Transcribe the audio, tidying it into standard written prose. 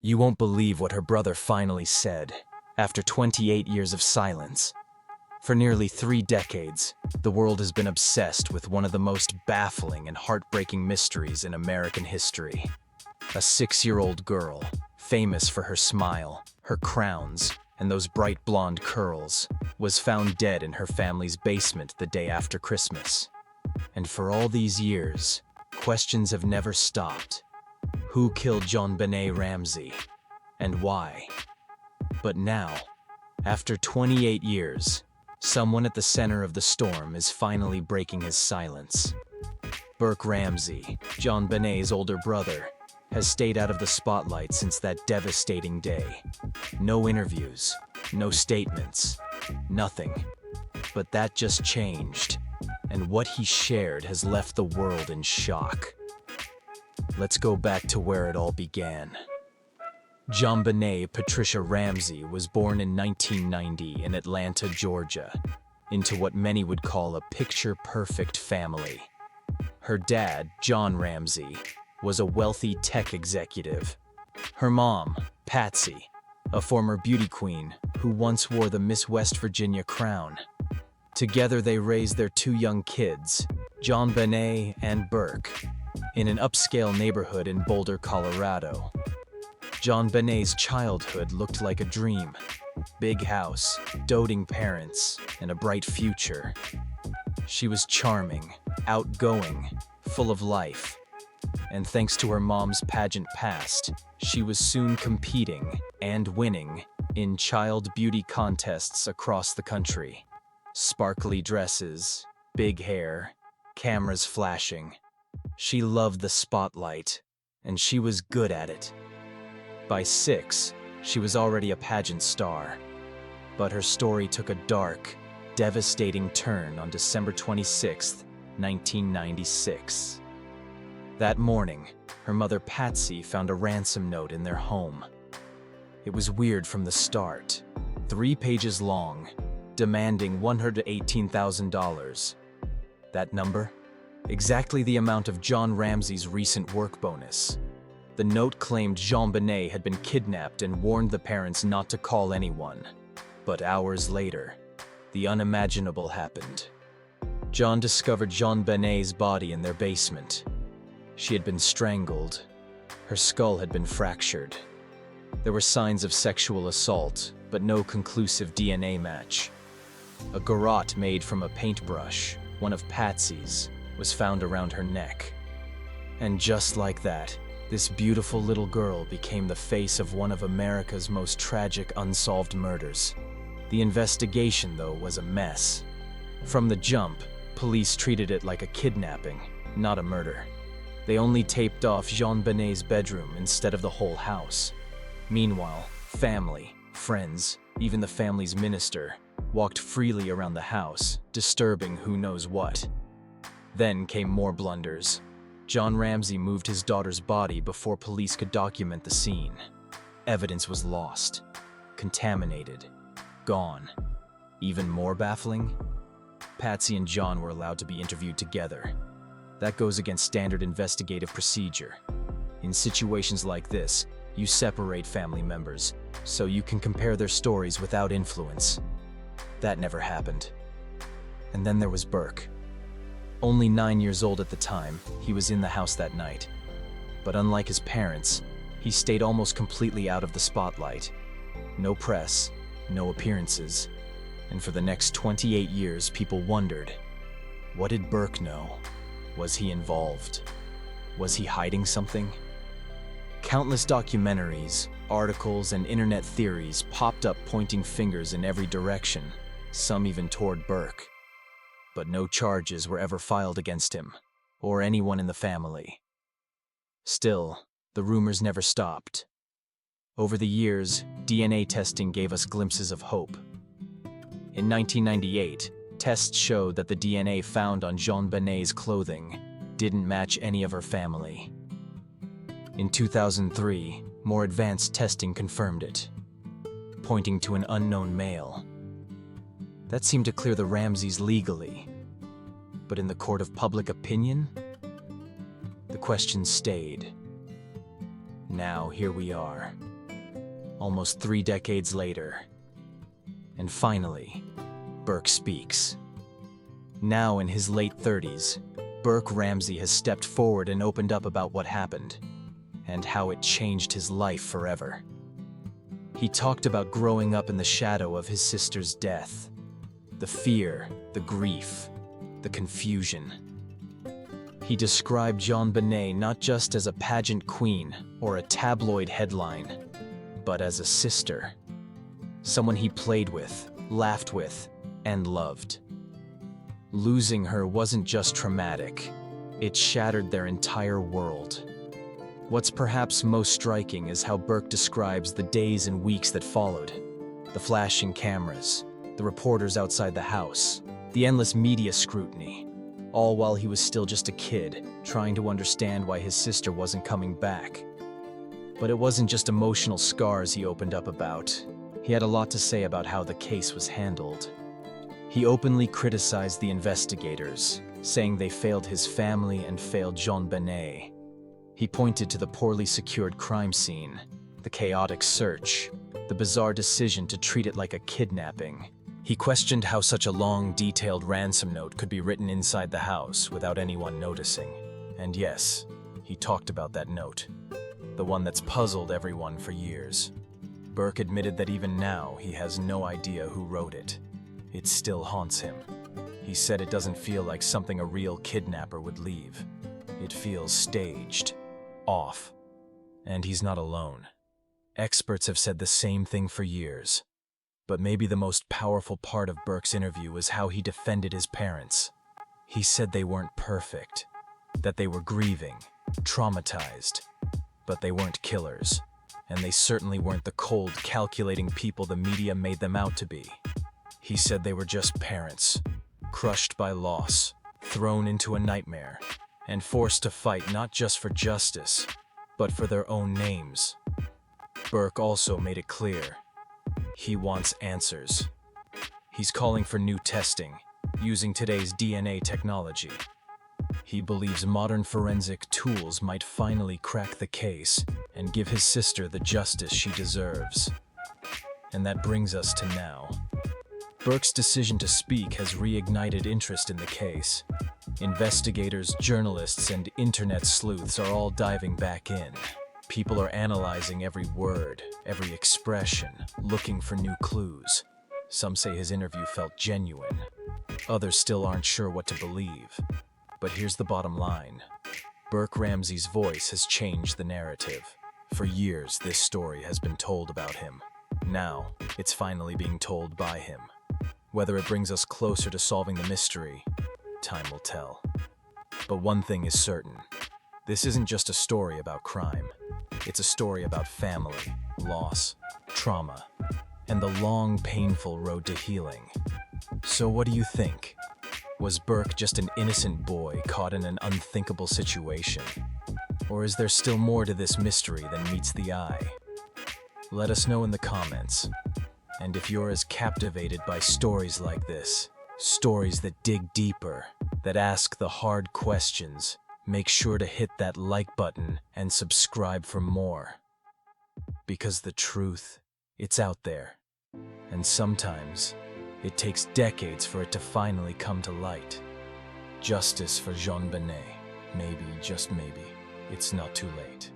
You won't believe what her brother finally said, after 28 years of silence. For nearly 3 decades, the world has been obsessed with one of the most baffling and heartbreaking mysteries in American history. A 6-year-old girl, famous for her smile, her crowns, and those bright blonde curls, was found dead in her family's basement the day after Christmas. And for all these years, questions have never stopped. Who killed JonBenet Ramsey? And why? But now, after 28 years, someone at the center of the storm is finally breaking his silence. Burke Ramsey, JonBenet's older brother, has stayed out of the spotlight since that devastating day. No interviews, no statements, nothing. But that just changed, and what he shared has left the world in shock. Let's go back to where it all began. JonBenet Patricia Ramsey was born in 1990 in Atlanta, Georgia, into what many would call a picture-perfect family. Her dad, John Ramsey, was a wealthy tech executive. Her mom, Patsy, a former beauty queen who once wore the Miss West Virginia crown. Together they raised their 2 young kids, JonBenet and Burke, in an upscale neighborhood in Boulder, Colorado. JonBenet's childhood looked like a dream. Big house, doting parents, and a bright future. She was charming, outgoing, full of life. And thanks to her mom's pageant past, she was soon competing and winning in child beauty contests across the country. Sparkly dresses, big hair, cameras flashing. She loved the spotlight, and she was good at it. By 6, she was already a pageant star. But her story took a dark, devastating turn on December 26, 1996. That morning, her mother Patsy found a ransom note in their home. It was weird from the start, 3 pages long, demanding $118,000. That number? Exactly the amount of John Ramsey's recent work bonus. The note claimed JonBenet had been kidnapped and warned the parents not to call anyone. But hours later, the unimaginable happened. John discovered JonBenet's body in their basement. She had been strangled. Her skull had been fractured. There were signs of sexual assault, but no conclusive DNA match. A garrote made from a paintbrush, one of Patsy's, was found around her neck. And just like that, this beautiful little girl became the face of one of America's most tragic unsolved murders. The investigation, though, was a mess. From the jump, police treated it like a kidnapping, not a murder. They only taped off JonBenet's bedroom instead of the whole house. Meanwhile, family, friends, even the family's minister, walked freely around the house, disturbing who knows what. Then came more blunders. John Ramsey moved his daughter's body before police could document the scene. Evidence was lost, contaminated, gone. Even more baffling? Patsy and John were allowed to be interviewed together. That goes against standard investigative procedure. In situations like this, you separate family members, so you can compare their stories without influence. That never happened. And then there was Burke. Only 9 years old at the time, he was in the house that night. But unlike his parents, he stayed almost completely out of the spotlight. No press, no appearances. And for the next 28 years, people wondered, what did Burke know? Was he involved? Was he hiding something? Countless documentaries, articles, and internet theories popped up pointing fingers in every direction, some even toward Burke. But no charges were ever filed against him, or anyone in the family. Still, the rumors never stopped. Over the years, DNA testing gave us glimpses of hope. In 1998, tests showed that the DNA found on JonBenet's clothing didn't match any of her family. In 2003, more advanced testing confirmed it, pointing to an unknown male. That seemed to clear the Ramseys legally. But in the court of public opinion, the question stayed. Now here we are. almost 3 decades later. And finally, Burke speaks. Now in his late 30s, Burke Ramsey has stepped forward and opened up about what happened, and how it changed his life forever. He talked about growing up in the shadow of his sister's death, the fear, the grief, the confusion. He described JonBenet not just as a pageant queen or a tabloid headline, but as a sister, someone he played with, laughed with, and loved. Losing her wasn't just traumatic, it shattered their entire world. What's perhaps most striking is how Burke describes the days and weeks that followed. The flashing cameras, the reporters outside the house, the endless media scrutiny, all while he was still just a kid, trying to understand why his sister wasn't coming back. But it wasn't just emotional scars he opened up about. He had a lot to say about how the case was handled. He openly criticized the investigators, saying they failed his family and failed JonBenet. He pointed to the poorly secured crime scene, the chaotic search, the bizarre decision to treat it like a kidnapping. He questioned how such a long, detailed ransom note could be written inside the house without anyone noticing. And yes, he talked about that note, the one that's puzzled everyone for years. Burke admitted that even now he has no idea who wrote it. It still haunts him. He said it doesn't feel like something a real kidnapper would leave. It feels staged, off. And he's not alone. Experts have said the same thing for years. But maybe the most powerful part of Burke's interview was how he defended his parents. He said they weren't perfect, that they were grieving, traumatized, but they weren't killers, and they certainly weren't the cold, calculating people the media made them out to be. He said they were just parents, crushed by loss, thrown into a nightmare, and forced to fight not just for justice, but for their own names. Burke also made it clear. He wants answers. He's calling for new testing, using today's DNA technology. He believes modern forensic tools might finally crack the case and give his sister the justice she deserves. And that brings us to now. Burke's decision to speak has reignited interest in the case. Investigators, journalists, and internet sleuths are all diving back in. People are analyzing every word, every expression, looking for new clues. Some say his interview felt genuine. Others still aren't sure what to believe. But here's the bottom line. Burke Ramsey's voice has changed the narrative. For years, this story has been told about him. Now, it's finally being told by him. Whether it brings us closer to solving the mystery, time will tell. But one thing is certain. This isn't just a story about crime. It's a story about family, loss, trauma, and the long, painful road to healing. So what do you think? Was Burke just an innocent boy caught in an unthinkable situation? Or is there still more to this mystery than meets the eye? Let us know in the comments. And if you're as captivated by stories like this, stories that dig deeper, that ask the hard questions, make sure to hit that like button and subscribe for more. Because the truth, it's out there. And sometimes, it takes decades for it to finally come to light. Justice for JonBenet. Maybe, just maybe, it's not too late.